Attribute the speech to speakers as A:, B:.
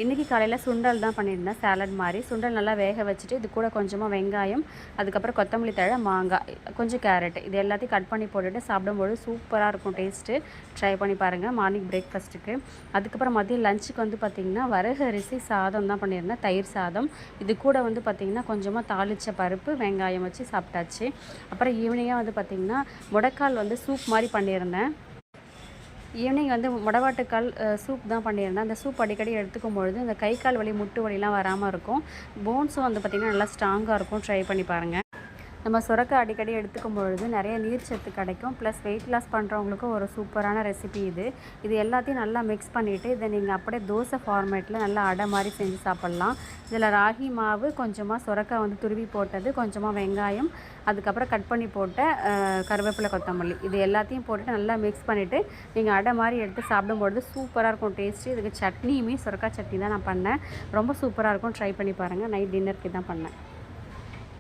A: இன்றைக்கி காலையில் சுண்டல் தான் பண்ணியிருந்தேன், சாலட் மாதிரி. சுண்டல் நல்லா வேக வச்சுட்டு இது கூட கொஞ்சமாக வெங்காயம், அதுக்கப்புறம் கொத்தமல்லி தழை, மாங்காய், கொஞ்சம் கேரட் இது எல்லாத்தையும் கட் பண்ணி போட்டுட்டு சாப்பிடும்போது சூப்பராக இருக்கும் டேஸ்ட்டு. ட்ரை பண்ணி பாருங்கள் மார்னிங் பிரேக்ஃபாஸ்ட்டுக்கு. அதுக்கப்புறம் மதியம் லஞ்சுக்கு வந்து பார்த்திங்கன்னா வரகு அரிசி சாதம் தான் பண்ணியிருந்தேன், தயிர் சாதம். இது கூட வந்து பார்த்திங்கன்னா கொஞ்சமாக தாளித்த பருப்பு வெங்காயம் வச்சு சாப்பிட்டாச்சு. அப்புறம் ஈவினிங்காக வந்து பார்த்திங்கன்னா முடக்கால் வந்து சூப் மாதிரி பண்ணியிருந்தேன். ஈவினிங் வந்து முடவாட்டுக்கால் சூப் தான் பண்ணியிருந்தேன். அந்த சூப் அடிக்கடி எடுத்துக்கும் பொழுது இந்த கை கால் வலி முட்டு வலிலாம் வராமல் இருக்கும். போன்ஸும் வந்து பார்த்திங்கன்னா நல்லா ஸ்ட்ராங்காக இருக்கும். ட்ரை பண்ணி பாருங்கள். நம்ம சுரக்காய் அடிக்கடி எடுத்துக்கும் பொழுது நிறைய நீர் சத்து கிடைக்கும். ப்ளஸ் வெயிட் லாஸ் பண்ணுறவங்களுக்கும் ஒரு சூப்பரான ரெசிபி இது. இது எல்லாத்தையும் நல்லா மிக்ஸ் பண்ணிவிட்டு இதை நீங்கள் அப்படியே தோசை ஃபார்மேட்டில் நல்லா அடை மாதிரி செஞ்சு சாப்பிட்லாம். இதில் ராகி மாவு, கொஞ்சமாக சுரக்காய் வந்து துருவி போட்டது, கொஞ்சமாக வெங்காயம், அதுக்கப்புறம் கட் பண்ணி போட்ட கருவேப்பிலை, கொத்தமல்லி இது எல்லாத்தையும் போட்டுட்டு நல்லா மிக்ஸ் பண்ணிவிட்டு நீங்கள் அடை மாதிரி எடுத்து சாப்பிடும்பொழுது சூப்பராக இருக்கும் டேஸ்ட்டு. இதுக்கு சட்னியுமே சுரக்காய் சட்னி தான் நான் பண்ணேன். ரொம்ப சூப்பராக இருக்கும். ட்ரை பண்ணி பாருங்கள். நைட் டின்னருக்கு தான் பண்ணேன்.